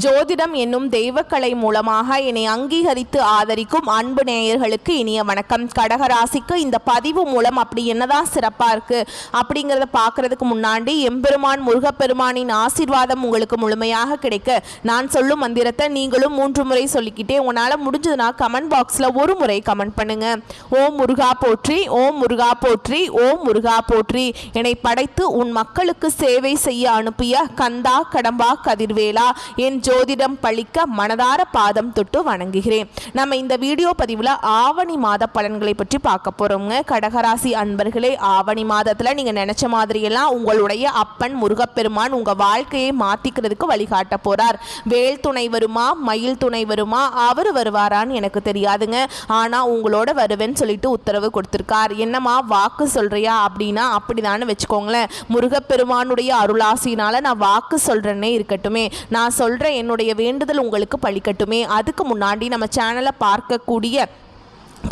ஜோதிடம் என்னும் தெய்வக்கலை மூலமாக என்னை அங்கீகரித்து ஆதரிக்கும் அன்பு நேயர்களுக்கு இனிய வணக்கம். கடகராசிக்கு இந்த பதிவு மூலம் அப்படி என்னதான் சிறப்பாக இருக்குது அப்படிங்கிறத பார்க்குறதுக்கு முன்னாடி எம்பெருமான் முருகப்பெருமானின் ஆசீர்வாதம் உங்களுக்கு முழுமையாக கிடைக்க நான் சொல்லும் மந்திரத்தை நீங்களும் 3 முறை சொல்லிக்கிட்டே உங்களால் முடிஞ்சதுன்னா கமெண்ட் பாக்ஸில் ஒரு முறை கமெண்ட் பண்ணுங்க. ஓம் முருகா போற்றி, ஓம் முருகா போற்றி, ஓம் முருகா போற்றி. என்னை படைத்து உன் மக்களுக்கு சேவை செய்ய அனுப்பிய கந்தா கடம்பா கதிர்வேலா என் ஜோதிடம் பழிக்க மனதார பாதம் தொட்டு வணங்குகிறேன். நம்ம இந்த வீடியோ பதிவில் ஆவணி மாத பலன்களை பற்றி பார்க்க போகிறோங்க. கடகராசி அன்பர்களே, ஆவணி மாதத்தில் நீங்கள் நினச்ச மாதிரியெல்லாம் உங்களுடைய அப்பன் முருகப்பெருமான் உங்கள் வாழ்க்கையை மாற்றிக்கிறதுக்கு வழிகாட்ட போகிறார். வேல் துணை வருமா, மயில் துணை வருமா, அவர் வருவாரான்னு எனக்கு தெரியாதுங்க. ஆனால் உங்களோட வருவேன்னு சொல்லிட்டு உத்தரவு கொடுத்துருக்கார். என்னம்மா வாக்கு சொல்கிறியா அப்படின்னா அப்படிதான்னு வச்சுக்கோங்களேன். முருகப்பெருமானுடைய அருளாசினால் நான் வாக்கு சொல்கிறேன்னே இருக்கட்டுமே, நான் சொல்கிற என்னுடைய வேண்டுதல் உங்களுக்கு பலிக்கட்டுமே. அதுக்கு முன்னாடி நம்ம சேனலை பார்க்கக்கூடிய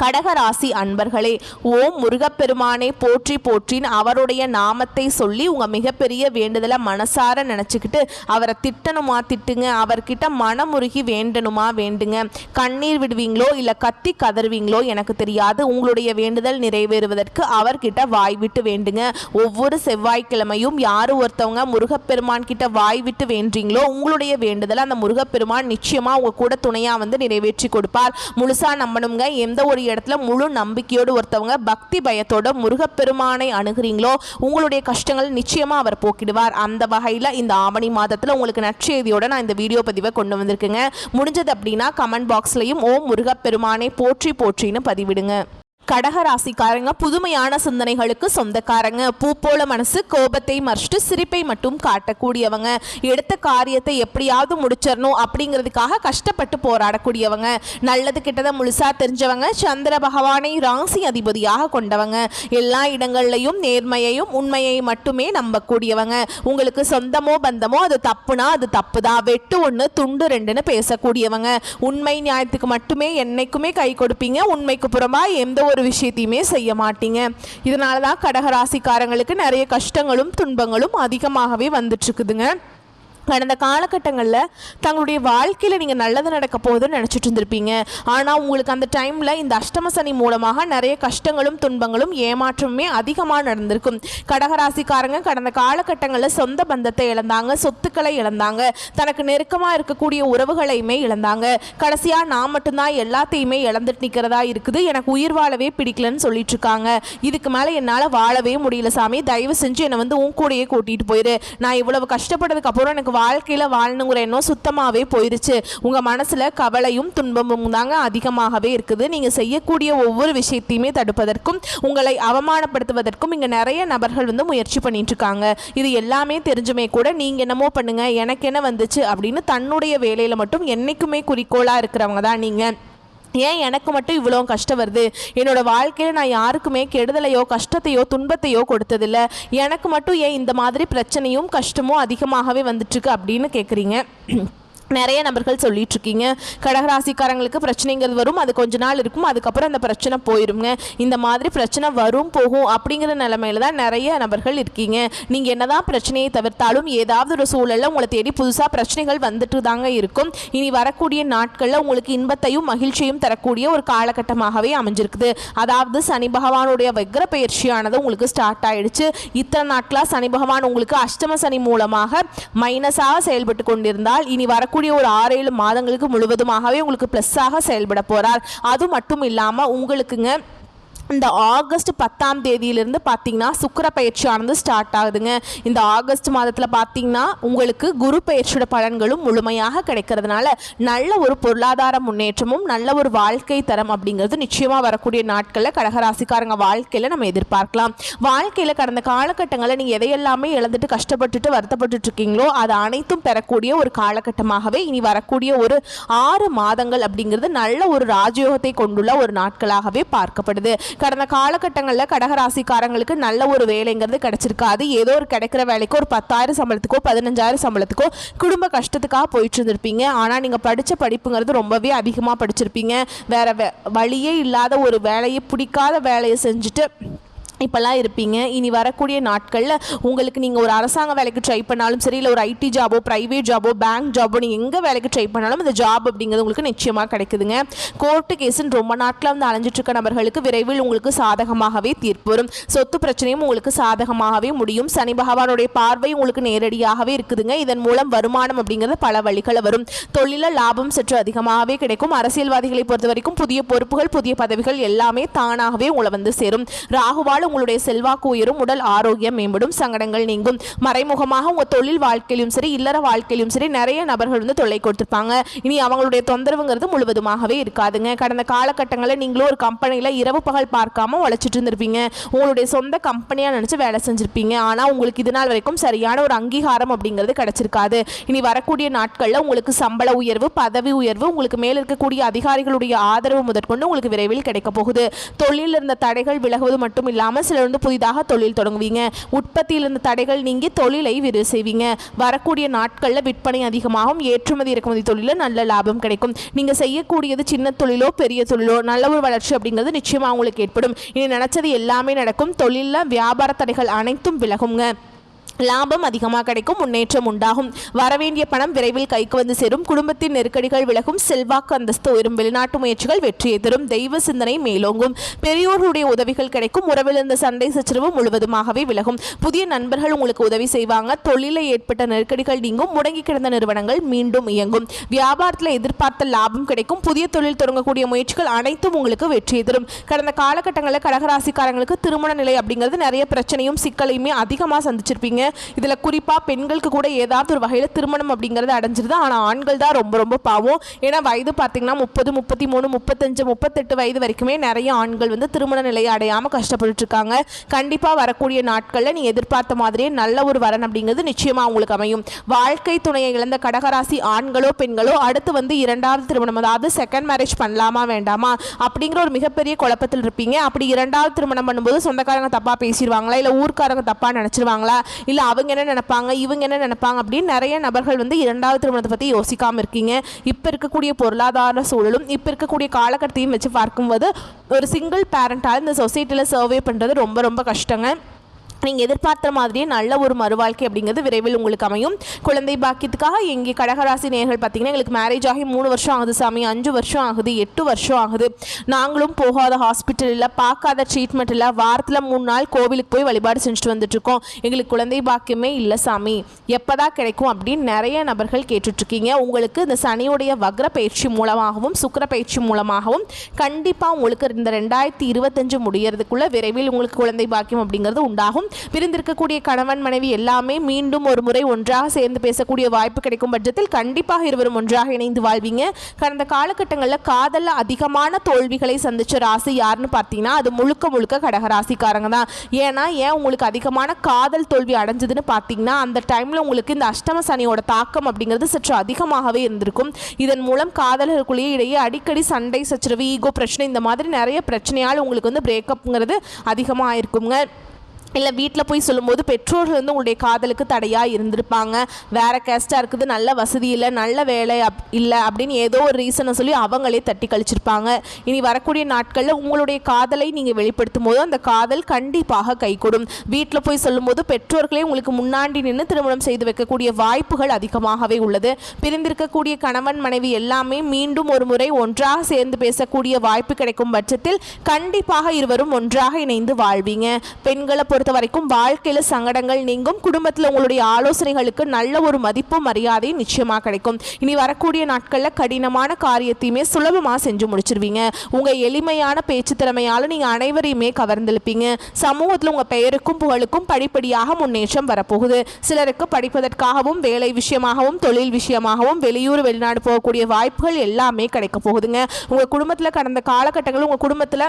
கடகராசி அன்பர்களே, ஓம் முருகப்பெருமானை போற்றி போற்றின் அவருடைய நாமத்தை சொல்லி உங்கள் மிகப்பெரிய வேண்டுதலை மனசார நினச்சிக்கிட்டு அவரை திட்டணுமா திட்டுங்க, அவர்கிட்ட மனமுருகி வேண்டணுமா வேண்டுங்க. கண்ணீர் விடுவீங்களோ இல்லை கத்தி கதறுவீங்களோ எனக்கு தெரியாது. உங்களுடைய வேண்டுதல் நிறைவேறுவதற்கு அவர்கிட்ட வாய் விட்டு வேண்டுங்க. ஒவ்வொரு செவ்வாய்க்கிழமையும் யார் ஒருத்தவங்க முருகப்பெருமான் கிட்ட வாய் விட்டு வேண்டீங்களோ உங்களுடைய வேண்டுதலை அந்த முருகப்பெருமான் நிச்சயமாக உங்கள் கூட துணையாக நிறைவேற்றி கொடுப்பார். முழுசாக நம்பணுங்க. எந்த ஒரு இடத்துல முழு நம்பிக்கையோடு ஒருத்தவங்க பக்தி பயத்தோட முருகப்பெருமானை அணுகிறீங்களோ உங்களுடைய கஷ்டங்கள் நிச்சயமா அவர் போக்கிடுவார். அந்த வகையில் இந்த ஆவணி மாதத்தில் உங்களுக்கு நற்செய்தியோட நான் இந்த வீடியோ பதிவை கொண்டு வந்திருக்கேங்க. முடிஞ்சது அப்படின்னா கமெண்ட் பாக்ஸ்லையும் ஓம் முருகப்பெருமானை போற்றி போற்றின்னு பதிவிடுங்க. கடகராசிக்காரங்க புதுமையான சிந்தனைகளுக்கு சொந்தக்காரங்க. பூ போல மனசு, கோபத்தை மறைச்சிட்டு சிரிப்பை மட்டும் காட்டக்கூடியவங்க. எடுத்த காரியத்தை எப்படியாவது முடிச்சிடணும் அப்படிங்கிறதுக்காக கஷ்டப்பட்டு போராடக்கூடியவங்க. நல்லது கிட்டதை முழுசா தெரிஞ்சவங்க. சந்திர பகவானை ராசி அதிபதியாக கொண்டவங்க. எல்லா இடங்கள்லையும் நேர்மையையும் உண்மையை மட்டுமே நம்பக்கூடியவங்க. உங்களுக்கு சொந்தமோ பந்தமோ அது தப்புனா அது தப்புதான், வெட்டு 1 துண்டு 2ன்னு பேசக்கூடியவங்க. உண்மை நியாயத்துக்கு மட்டுமே என்னைக்குமே கை கொடுப்பீங்க. உண்மைக்கு புறமா எந்த ஒரு விஷயத்தையுமே செய்ய மாட்டீங்க. இதனால தான் கடகராசிக்காரங்களுக்கு நிறைய கஷ்டங்களும் துன்பங்களும் அதிகமாகவே வந்துட்டு இருக்குதுங்க. கடந்த காலகட்டங்களில் தங்களுடைய வாழ்க்கையில் நீங்கள் நல்லது நடக்க போகுதுன்னு நினச்சிட்டு இருந்திருப்பீங்க. ஆனால் உங்களுக்கு அந்த டைமில் இந்த அஷ்டம சனி மூலமாக நிறைய கஷ்டங்களும் துன்பங்களும் ஏமாற்றமுமே அதிகமாக நடந்திருக்கும். கடகராசிக்காரங்க கடந்த காலகட்டங்களில் சொந்த பந்தத்தை இழந்தாங்க, சொத்துக்களை இழந்தாங்க, தனக்கு நெருக்கமாக இருக்கக்கூடிய உறவுகளையுமே இழந்தாங்க. கடைசியாக நான் மட்டும்தான் எல்லாத்தையுமே இழந்துட்டு நிற்கிறதா இருக்குது, எனக்கு உயிர் வாழவே பிடிக்கலன்னு சொல்லிட்டு இருக்காங்க. இதுக்கு மேலே என்னால் வாழவே முடியல சாமி, தயவு செஞ்சு என்னை உன் கூடையே கூட்டிகிட்டு போயிரு. நான் இவ்வளவு கஷ்டப்பட்டதுக்கு அப்புறம் எனக்கு வாழ்க்கையில் வாழணுங்கிற எண்ணம் சுத்தமாகவே போயிடுச்சு. உங்கள் மனசில் கவலையும் துன்பமும் தாங்க அதிகமாகவே இருக்குது. நீங்கள் செய்யக்கூடிய ஒவ்வொரு விஷயத்தையுமே தடுப்பதற்கும் உங்களை அவமானப்படுத்துவதற்கும் இங்கே நிறைய நபர்கள் முயற்சி பண்ணிட்டு இருக்காங்க. இது எல்லாமே தெரிஞ்சுமே கூட நீங்கள் என்னமோ பண்ணுங்க, எனக்கு என்ன வந்துச்சு அப்படின்னு தன்னுடைய வேலையில் மட்டும் என்னைக்குமே குறிக்கோளாக இருக்கிறவங்க தான் நீங்கள். ஏன் எனக்கு மட்டும் இவ்வளோ கஷ்டம் வருது, என்னோடய வாழ்க்கையில் நான் யாருக்குமே கெடுதலையோ கஷ்டத்தையோ துன்பத்தையோ கொடுத்ததில்லை, எனக்கு மட்டும் ஏன் இந்த மாதிரி பிரச்சனையும் கஷ்டமும் அதிகமாகவே வந்துட்டுருக்கு அப்படின்னு கேட்குறீங்க. நிறைய நபர்கள் சொல்லிட்டு இருக்கீங்க. கடகராசிக்காரங்களுக்கு பிரச்சனைங்கிறது வரும், அது கொஞ்ச நாள் இருக்கும், அதுக்கப்புறம் அந்த பிரச்சனை போயிருங்க. இந்த மாதிரி பிரச்சனை வரும் போகும் அப்படிங்கிற நிலைமையில தான் நிறைய நபர்கள் இருக்கீங்க. நீங்கள் என்னதான் பிரச்சனையை தவிர்த்தாலும் ஏதாவது ஒரு சூழலில் உங்களை தேடி புதுசாக பிரச்சனைகள் வந்துட்டு தாங்க இருக்கும். இனி வரக்கூடிய நாட்களில் உங்களுக்கு இன்பத்தையும் மகிழ்ச்சியும் தரக்கூடிய ஒரு காலகட்டமாகவே அமைஞ்சிருக்குது. அதாவது சனி பகவானுடைய வக்ர பயிற்சியானது உங்களுக்கு ஸ்டார்ட் ஆயிடுச்சு. இத்தனை நாட்களாக சனி பகவான் உங்களுக்கு அஷ்டம சனி மூலமாக மைனஸாக செயல்பட்டு கொண்டிருந்தால் இனி வரக்கூடிய ஒரு 6-7 மாதங்களுக்கு முழுவதுமாகவே உங்களுக்கு பிளஸ்ஸாக செயல்பட போறார். அது மட்டும் இல்லாமல் உங்களுக்குங்க இந்த ஆகஸ்ட் 10ஆம் தேதியிலிருந்து பார்த்தீங்கன்னா சுக்கிர பயிற்சியானது ஸ்டார்ட் ஆகுதுங்க. இந்த ஆகஸ்ட் மாதத்தில் பார்த்தீங்கன்னா உங்களுக்கு குரு பயிற்சியோட பலன்களும் முழுமையாக கிடைக்கிறதுனால நல்ல ஒரு பொருளாதார முன்னேற்றமும் நல்ல ஒரு வாழ்க்கை தரம் அப்படிங்கிறது நிச்சயமாக வரக்கூடிய நாட்களில் கடகராசிக்காரங்க வாழ்க்கையில் நம்ம எதிர்பார்க்கலாம். வாழ்க்கையில் கடந்த காலகட்டங்களில் நீங்கள் எதையெல்லாமே இழந்துட்டு கஷ்டப்பட்டுட்டு வருத்தப்பட்டு இருக்கீங்களோ அது அனைத்தும் பெறக்கூடிய ஒரு காலகட்டமாகவே இனி வரக்கூடிய ஒரு 6 மாதங்கள் அப்படிங்கிறது நல்ல ஒரு ராஜயோகத்தை கொண்டுள்ள ஒரு நாட்களாகவே பார்க்கப்படுது. கடந்த காலகட்டங்களில் கடகராசிக்காரங்களுக்கு நல்ல ஒரு வேலைங்கிறது கிடைச்சிருக்காது. ஏதோ ஒரு கிடைக்கிற வேலைக்கு ஒரு 10,000 சம்பளத்துக்கோ 15,000 சம்பளத்துக்கோ குடும்ப கஷ்டத்துக்காக போயிட்டு இருந்திருப்பீங்க. ஆனால் நீங்கள் படித்த படிப்புங்கிறது ரொம்பவே அதிகமாக படிச்சிருப்பீங்க. வேற வழியே இல்லாத ஒரு வேலையை பிடிக்காத வேலையை செஞ்சுட்டு இப்போல்லாம் இருப்பீங்க. இனி வரக்கூடிய நாட்களில் உங்களுக்கு நீங்கள் ஒரு அரசாங்க வேலைக்கு ட்ரை பண்ணாலும் சரி, இல்லை ஒரு ஐடி ஜாபோ, ப்ரைவேட் ஜாபோ, பேங்க் ஜாபோ, நீங்கள் எங்கே வேலைக்கு ட்ரை பண்ணாலும் அந்த ஜாப் அப்படிங்கிறது உங்களுக்கு நிச்சயமாக கிடைக்குதுங்க. கோர்ட்டு கேஸுன்னு ரொம்ப நாட்டில் வந்து அலைஞ்சிட்ருக்க நபர்களுக்கு விரைவில் உங்களுக்கு சாதகமாகவே தீர்ப்பு வரும். சொத்து பிரச்சனையும் உங்களுக்கு சாதகமாகவே முடியும். சனி பகவானுடைய பார்வை உங்களுக்கு நேரடியாகவே இருக்குதுங்க. இதன் மூலம் வருமானம் அப்படிங்கிறது பல வழிகளை வரும். தொழிலில் லாபம் சற்று அதிகமாகவே கிடைக்கும். அரசியல்வாதிகளை பொறுத்த வரைக்கும் புதிய பொறுப்புகள், புதிய பதவிகள் எல்லாமே தானாகவே உங்களை வந்து சேரும். ராகுவால் உங்களுடைய செல்வாக்கு உயரும். உடல் ஆரோக்கியம் மேம்படும். சங்கடங்கள் நீங்கும். மறைமுகமாக உங்க தொழில் வாழ்க்கையிலும் சரி, இல்லற வாழ்க்கையிலும் சரி நிறைய நபர்கள் வந்து தொல்லை கொடுத்திருப்பாங்க. இனி அவங்களுடைய தொந்தரவுங்கிறது முழுவதுமாகவே இருக்காதுங்க. கடந்த காலகட்டங்களில் நீங்களும் ஒரு கம்பெனியில் இரவு பகல் பார்க்காம உழைச்சிட்டு இருந்திருப்பீங்க. உங்களுடைய சொந்த கம்பெனியா நினைச்சு வேலை செஞ்சிருப்பீங்க. ஆனா உங்களுக்கு இது நாள் வரைக்கும் சரியான ஒரு அங்கீகாரம் அப்படிங்கிறது கிடைச்சிருக்காது. இனி வரக்கூடிய நாட்களில் உங்களுக்கு சம்பள உயர்வு, பதவி உயர்வு, உங்களுக்கு மேல் இருக்கக்கூடிய அதிகாரிகளுடைய ஆதரவு முதற்கொண்டு உங்களுக்கு விரைவில் கிடைக்க போகுது. தொழிலில் இருந்த தடைகள் விலகுவது மட்டும் இல்லாமல் சிலர் வந்து புதிதாக தொழில் தொடங்குவீங்க. உற்பத்தியில் இருந்த தடைகள் நீங்கி தொழிலை விரிவு செய்வீங்க. வரக்கூடிய நாட்களில் விற்பனை அதிகமாகும். ஏற்றுமதி இறக்குமதி தொழிலில் நல்ல லாபம் கிடைக்கும். நீங்க செய்யக்கூடியது சின்ன தொழிலோ பெரிய தொழிலோ நல்ல ஒரு வளர்ச்சி அப்படிங்கிறது நிச்சயமா உங்களுக்கு ஏற்படும். இனி நினைச்சது எல்லாமே நடக்கும். தொழிலில் வியாபார தடைகள் அனைத்தும் விலகுங்க. லாபம் அதிகமாக கிடைக்கும். முன்னேற்றம் உண்டாகும். வரவேண்டிய பணம் விரைவில் கைக்கு வந்து சேரும். குடும்பத்தின் நெருக்கடிகள் விலகும். செல்வாக்கு அந்தஸ்து உயரும். வெளிநாட்டு முயற்சிகள் வெற்றியை தரும். தெய்வ சிந்தனை மேலோங்கும். பெரியோர்களுடைய உதவிகள் கிடைக்கும். உறவில் இருந்த சண்டை சச்சரவு முழுவதுமாகவே விலகும். புதிய நண்பர்கள் உங்களுக்கு உதவி செய்வாங்க. தொழிலில் ஏற்பட்ட நெருக்கடிகள் நீங்கும். முடங்கி கிடந்த நிறுவனங்கள் மீண்டும் இயங்கும். வியாபாரத்தில் எதிர்பார்த்த லாபம் கிடைக்கும். புதிய தொழில் தொடங்கக்கூடிய முயற்சிகள் அனைத்தும் உங்களுக்கு வெற்றியை தரும். கடந்த காலகட்டங்களில் கடகராசிக்காரங்களுக்கு திருமண நிலை அப்படிங்கிறது நிறைய பிரச்சனையும் சிக்கலையுமே அதிகமாக சந்திச்சிருப்பீங்க. இதுல குறிப்பா பெண்களுக்கு கூட ஏதாவது ஒரு வகையில திருமணம் அப்படிங்கறது அடைஞ்சிருது. ஆனா ஆண்கள் தான் ரொம்ப ரொம்ப பாவம். ஏன்னா வயது பார்த்தீங்கன்னா 30, 33, 35, 38 வயது வரைக்குமே நிறைய ஆண்கள் வந்து திருமண நிலையை அடையாம கஷ்டப்பட்டு இருக்காங்க. கண்டிப்பா வரக்கூடிய நாட்கள்ல நீ எதிர்பார்த்த மாதிரியே நல்ல ஒரு வரன் அப்படிங்கிறது நிச்சயமா உங்களுக்கு அமையும். வாழ்க்கை துணையை இழந்த கடகராசி ஆண்களோ பெண்களோ அடுத்து வந்து இரண்டாவது திருமணம், அதாவது செகண்ட் மேரேஜ் பண்ணலாமா வேண்டாமா அப்படிங்கிற ஒரு மிகப்பெரிய குழப்பத்தில் இருப்பீங்க. அப்படி இரண்டாவது திருமணம் பண்ணும்போது சொந்தக்காரங்க தப்பா பேசிடுவாங்களா, இல்ல ஊர்க்காரங்க தப்பா நினைச்சிருவாங்களா, இல்லை அவங்க என்ன நினைப்பாங்க, இவங்க என்ன நினைப்பாங்க அப்படின்னு நிறைய நபர்கள் வந்து இரண்டாவது திருமணத்தை பற்றி யோசிக்காமல் இருக்கீங்க. இப்போ இருக்கக்கூடிய பொருளாதார சூழலும் இப்போ இருக்கக்கூடிய காலகட்டத்தையும் வச்சு பார்க்கும்போது ஒரு சிங்கிள் பேரண்டால் இந்த சொசைட்டியில் சர்வே பண்ணுறது ரொம்ப ரொம்ப கஷ்டங்க. நீங்கள் எதிர்பார்த்த மாதிரியே நல்ல ஒரு மறுவாழ்க்கை அப்படிங்கிறது விரைவில் உங்களுக்கு அமையும். குழந்தை பாக்கியத்துக்காக எங்கே கடகராசி நேர்கள் பார்த்தீங்கன்னா எங்களுக்கு மேரேஜ் ஆகி 3 வருஷம் ஆகுது சாமி, 5 வருஷம் ஆகுது, 8 வருஷம் ஆகுது, நாங்களும் போகாத ஹாஸ்பிட்டல் இல்லை, பார்க்காத ட்ரீட்மெண்ட் இல்லை, வாரத்தில் 3 நாள் கோவிலுக்கு போய் வழிபாடு செஞ்சுட்டு வந்துட்டுருக்கோம், எங்களுக்கு குழந்தை பாக்கியமே இல்லை சாமி, எப்போதான் கிடைக்கும் அப்படின்னு நிறைய நபர்கள் கேட்டுட்ருக்கீங்க. உங்களுக்கு இந்த சனியுடைய வக்ர பயிற்சி மூலமாகவும் சுக்கிர பயிற்சி மூலமாகவும் கண்டிப்பாக உங்களுக்கு இந்த 2025 முடியறதுக்குள்ள விரைவில் உங்களுக்கு குழந்தை பாக்கியம் அப்படிங்கிறது உண்டாகும். பிரிந்திருக்கக்கூடிய கணவன் மனைவி எல்லாமே மீண்டும் ஒரு முறை ஒன்றாக சேர்ந்து பேசக்கூடிய வாய்ப்பு கிடைக்கும் பட்சத்தில் கண்டிப்பாக இருவரும் ஒன்றாக இணைந்து வாழ்வீங்க. கடந்த காலகட்டங்களில் காதலில் அதிகமான தோல்விகளை சந்திச்ச ராசி யாருன்னு பார்த்தீங்கன்னா அது முழுக்க முழுக்க கடகராசிக்காரங்க தான். ஏன் உங்களுக்கு அதிகமான காதல் தோல்வி அடைஞ்சதுன்னு பார்த்தீங்கன்னா அந்த டைமில் உங்களுக்கு இந்த அஷ்டம சனியோட தாக்கம் அப்படிங்கிறது சற்று அதிகமாகவே இருந்திருக்கும். இதன் மூலம் காதலர்களுக்குள்ளேயே இடையே அடிக்கடி சண்டை சச்சரவு, ஈகோ பிரச்சனை, இந்த மாதிரி நிறைய பிரச்சனையால் உங்களுக்கு வந்து பிரேக்கப்ங்கிறது அதிகமாக இருக்குங்க. இல்லை வீட்டில் போய் சொல்லும்போது பெற்றோர்கள் வந்து உங்களுடைய காதலுக்கு தடையாக இருந்திருப்பாங்க. வேறு கேஸ்ட்டாக இருக்குது, நல்ல வசதி இல்லை, நல்ல வேலை இல்லை அப்படின்னு ஏதோ ஒரு ரீசனை சொல்லி அவங்களே தட்டி கழிச்சிருப்பாங்க. இனி வரக்கூடிய நாட்களில் உங்களுடைய காதலை நீங்கள் வெளிப்படுத்தும் போது அந்த காதல் கண்டிப்பாக கைகூடும். வீட்டில் போய் சொல்லும்போது பெற்றோர்களே உங்களுக்கு முன்னாடி நின்று திருமணம் செய்து வைக்கக்கூடிய வாய்ப்புகள் அதிகமாகவே உள்ளது. பிரிந்திருக்கக்கூடிய கணவன் மனைவி எல்லாமே மீண்டும் ஒரு முறை ஒன்றாக சேர்ந்து பேசக்கூடிய வாய்ப்பு கிடைக்கும் பட்சத்தில் கண்டிப்பாக இருவரும் ஒன்றாக இணைந்து வாழ்வீங்க. பெண்களை பொறுத்த வரைக்கும் வாழ்க்கையில சங்கடங்கள் நீங்கும். குடும்பத்தில் உங்களுடைய ஆலோசனைகளுக்கு நல்ல ஒரு மதிப்பு மரியாதை நிச்சயமா கிடைக்கும். இனி வரக்கூடிய நாட்கள்ல கடினமான காரியத்தையுமே சுலபமா செஞ்சு முடிச்சிருவீங்க. உங்க எளிமையான பேச்சு திறமையால நீங்க அனைவரையுமே கவர்ந்தெழுப்பீங்க. சமூகத்தில் உங்க பெயருக்கும் புகழுக்கும் படிப்படியாக முன்னேற்றம் வரப்போகுது. சிலருக்கு படிப்பதற்காகவும் வேலை விஷயமாகவும் தொழில் விஷயமாகவும் வெளியூர் வெளிநாடு போகக்கூடிய வாய்ப்புகள் எல்லாமே கிடைக்க போகுதுங்க. உங்க குடும்பத்தில் கடந்த காலகட்டங்களில் உங்க குடும்பத்தில்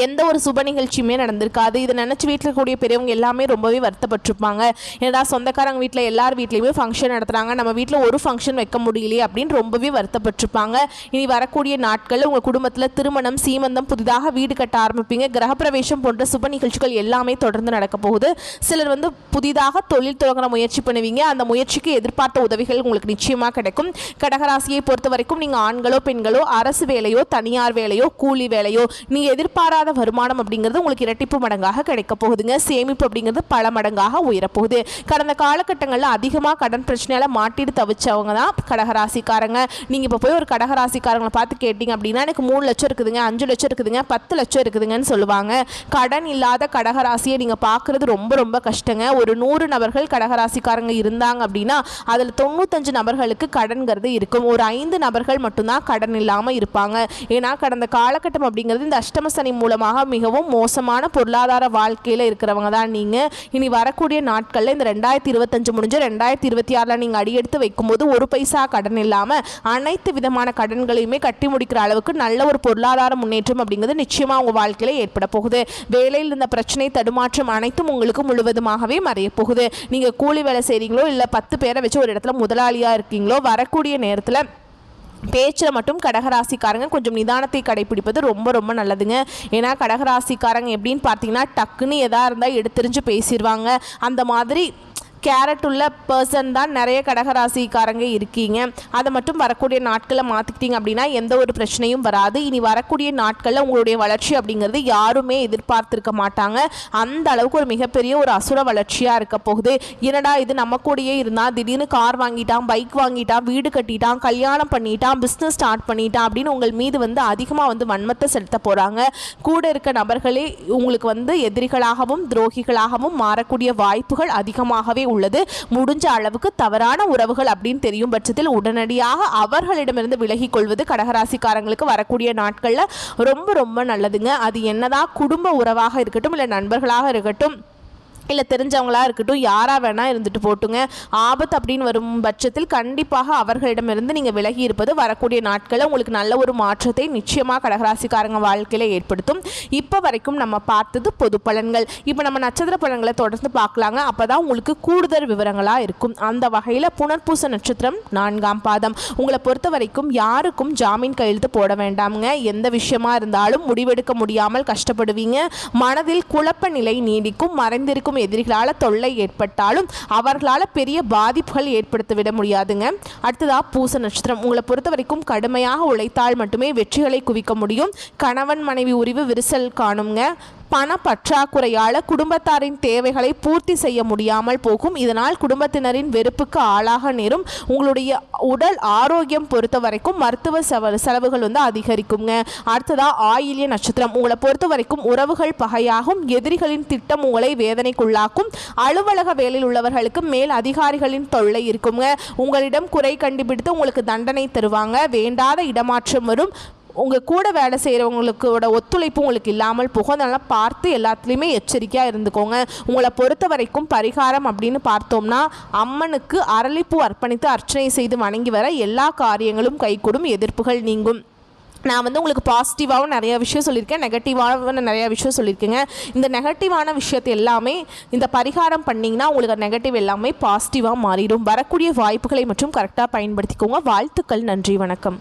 எந்த ஒரு சுப நிகழ்ச்சியுமே நடந்திருக்காது. இதை நினச்சி வீட்டில் இருக்கக்கூடிய பெரியவங்க எல்லாமே ரொம்பவே வருத்தப்பட்டிருப்பாங்க. ஏன்னா சொந்தக்காரங்க வீட்டில் எல்லார் வீட்லேயுமே ஃபங்க்ஷன் நடத்துகிறாங்க, நம்ம வீட்டில் ஒரு ஃபங்க்ஷன் வைக்க முடியலையே அப்படின்னு ரொம்பவே வருத்தப்பட்டிருப்பாங்க. இனி வரக்கூடிய நாட்களில் உங்கள் குடும்பத்தில் திருமணம், சீமந்தம், புதிதாக வீடு கட்ட ஆரம்பிப்பீங்க. கிரகப்பிரவேசம் போன்ற சுப நிகழ்ச்சிகள் எல்லாமே தொடர்ந்து நடக்க போகுது. சிலர் வந்து புதிதாக தொழில் தொடங்குற முயற்சி பண்ணுவீங்க. அந்த முயற்சிக்கு எதிர்பார்த்த உதவிகள் உங்களுக்கு நிச்சயமாக கிடைக்கும். கடகராசியை பொறுத்த வரைக்கும் நீங்கள் ஆண்களோ பெண்களோ அரசு வேலையோ தனியார் வேலையோ கூலி வேலையோ நீங்கள் எதிர்பாராத எதிர்பாராத வருமானம் அப்படிங்கிறது உங்களுக்கு இரட்டிப்பு மடங்காக கிடைக்க போகுதுங்க. சேமிப்பு அப்படிங்கிறது பல மடங்காக உயரப்போகுது. கடந்த காலகட்டங்களில் அதிகமாக கடன் பிரச்சனையால் மாட்டிட்டு தவிச்சவங்க தான் கடகராசிக்காரங்க. நீங்கள் இப்போ போய் ஒரு கடகராசிக்காரங்களை பார்த்து கேட்டிங்க அப்படின்னா எனக்கு 3 லட்சம் இருக்குதுங்க, 5 லட்சம் இருக்குதுங்க, 10 லட்சம் இருக்குதுங்கன்னு சொல்லுவாங்க. கடன் இல்லாத கடகராசியை நீங்கள் பார்க்குறது ரொம்ப ரொம்ப கஷ்டங்க. ஒரு 100 நபர்கள் கடகராசிக்காரங்க இருந்தாங்க அப்படின்னா அதில் 95 நபர்களுக்கு கடன்கிறது இருக்கும். ஒரு 5 நபர்கள் மட்டும்தான் கடன் இல்லாமல் இருப்பாங்க. ஏன்னா கடந்த காலகட்டம் அப்படிங்கிறது இந்த அஷ்டம சனி மூலமாக மிகவும் மோசமான பொருளாதார வாழ்க்கையில் இருக்கிறவங்க தான் நீங்கள். இனி வரக்கூடிய நாட்களில் இந்த 2025 முடிஞ்ச 2026 நீங்கள் அடியெடுத்து வைக்கும்போது ஒரு பைசா கடன் இல்லாமல் அனைத்து விதமான கடன்களையுமே கட்டி முடிக்கிற அளவுக்கு நல்ல ஒரு பொருளாதார முன்னேற்றம் அப்படிங்கிறது நிச்சயமாக உங்கள் வாழ்க்கையில் ஏற்பட போகுது. வேலையில் இருந்த பிரச்சனை தடுமாற்றம் அனைத்தும் உங்களுக்கு முழுவதுமாகவே மறைய போகுது. நீங்கள் கூலி வேலை செய்கிறீங்களோ இல்லை 10 பேரை வச்சு ஒரு இடத்துல முதலாளியாக இருக்கீங்களோ வரக்கூடிய நேரத்தில் பேச்சில் மட்டும் கடகராசிக்காரங்க கொஞ்சம் நிதானத்தை கடைபிடிப்பது ரொம்ப ரொம்ப நல்லதுங்க. ஏன்னா கடகராசிக்காரங்க எப்படின்னு பார்த்தீங்கன்னா டக்குன்னு எதாக இருந்தால் எடுத்தெறிஞ்சு பேசிடுவாங்க. அந்த மாதிரி கேரட் உள்ள பர்சன் தான் நிறைய கடகராசிக்காரங்க இருக்கீங்க. அதை மட்டும் வரக்கூடிய நாட்களில் மாற்றிக்கிட்டீங்க அப்படின்னா எந்த ஒரு பிரச்சனையும் வராது. இனி வரக்கூடிய நாட்களில் உங்களுடைய வளர்ச்சி அப்படிங்கிறது யாருமே எதிர்பார்த்துருக்க மாட்டாங்க. அந்த அளவுக்கு ஒரு மிகப்பெரிய ஒரு அசுர வளர்ச்சியாக இருக்க போகுது. என்னடா இது நம்ம கூடயே இருந்தால் திடீர்னு கார் வாங்கிட்டான், பைக் வாங்கிட்டான், வீடு கட்டிட்டான், கல்யாணம் பண்ணிட்டான், பிஸ்னஸ் ஸ்டார்ட் பண்ணிட்டான் அப்படின்னு உங்கள் மீது அதிகமாக வன்மத்தை செலுத்த போகிறாங்க. கூட இருக்க நபர்களே உங்களுக்கு எதிரிகளாகவும் துரோகிகளாகவும் மாறக்கூடிய வாய்ப்புகள் அதிகமாகவே உள்ளது. முடிஞ்ச அளவுக்கு தவறான உறவுகள் அப்படின்னு தெரியும் பட்சத்தில் உடனடியாக அவர்களிடமிருந்து விலகிக் கொள்வது கடகராசிக்காரங்களுக்கு வரக்கூடிய நாட்களில் ரொம்ப ரொம்ப நல்லதுங்க. அது என்னதான் குடும்ப உறவாக இருக்கட்டும் இல்லை நண்பர்களாக இருக்கட்டும் இல்லை தெரிஞ்சவங்களாக இருக்கட்டும், யாராக வேணால் இருந்துட்டு போட்டுங்க. ஆபத்து அப்படின்னு வரும் பட்சத்தில் கண்டிப்பாக அவர்களிடமிருந்து நீங்கள் விலகி இருப்பது வரக்கூடிய நாட்களில் உங்களுக்கு நல்ல ஒரு மாற்றத்தை நிச்சயமாக கடகராசிக்காரங்க வாழ்க்கையில் ஏற்படுத்தும். இப்போ வரைக்கும் நம்ம பார்த்தது பொது பலன்கள். இப்போ நம்ம நட்சத்திர பலன்களை தொடர்ந்து பார்க்கலாங்க. அப்போ தான் உங்களுக்கு கூடுதல் விவரங்களாக இருக்கும். அந்த வகையில் புனர்பூச நட்சத்திரம் 4ஆம் பாதம். உங்களை பொறுத்த வரைக்கும் யாருக்கும் ஜாமீன் கையெழுத்து போட வேண்டாமுங்க. எந்த விஷயமா இருந்தாலும் முடிவெடுக்க முடியாமல் கஷ்டப்படுவீங்க. மனதில் குழப்ப நிலை நீடிக்கும். மறைந்திருக்கும் எதிரிகளால் தொல்லை ஏற்பட்டாலும் அவர்களால் பெரிய பாதிப்புகள் ஏற்படுத்திவிட முடியாதுங்க. அடுத்ததா பூச நட்சத்திரம். உங்களை பொறுத்த வரைக்கும் கடுமையாக உழைத்தால் மட்டுமே வெற்றிகளை குவிக்க முடியும். கணவன் மனைவி உரிவு விரிசல் காணுங்க. பண பற்றாக்குறையால் குடும்பத்தாரின் தேவைகளை பூர்த்தி செய்ய முடியாமல் போகும். இதனால் குடும்பத்தினரின் வெறுப்புக்கு ஆளாக நேரும். உங்களுடைய உடல் ஆரோக்கியம் பொறுத்த வரைக்கும் மருத்துவ செலவுகள் அதிகரிக்குங்க. அடுத்ததா ஆயில்ய நட்சத்திரம். உங்களை பொறுத்த வரைக்கும் உறவுகள் பகையாகும். எதிரிகளின் திட்டம் உங்களை வேதனைக்குள்ளாக்கும். அலுவலக வேலையில் உள்ளவர்களுக்கு மேல் அதிகாரிகளின் தொல்லை இருக்குங்க. உங்களிடம் குறை கண்டுபிடித்து உங்களுக்கு தண்டனை தருவாங்க. வேண்டாத இடமாற்றம் வரும். உங்கள் கூட வேலை செய்கிறவங்களுக்கோட ஒத்துழைப்பு உங்களுக்கு இல்லாமல் போகும். அதனால் பார்த்து எல்லாத்துலேயுமே எச்சரிக்கையாக இருந்துக்கோங்க. உங்களை பொறுத்த வரைக்கும் பரிகாரம் அப்படின்னு பார்த்தோம்னா அம்மனுக்கு அரளிப்பூ அர்ப்பணித்து அர்ச்சனை செய்து வணங்கி வர எல்லா காரியங்களும் கைகூடும், எதிர்ப்புகள் நீங்கும். நான் உங்களுக்கு பாசிட்டிவாகவும் நிறையா விஷயம் சொல்லியிருக்கேன், நெகட்டிவான நிறையா விஷயம் சொல்லியிருக்கேங்க. இந்த நெகட்டிவான விஷயத்தை எல்லாமே இந்த பரிகாரம் பண்ணிங்கன்னா உங்களுக்கு நெகட்டிவ் எல்லாமே பாசிட்டிவாக மாறிடும். வரக்கூடிய வாய்ப்புகளை மற்றும் கரெக்டாக பயன்படுத்திக்கோங்க. வாழ்த்துக்கள். நன்றி. வணக்கம்.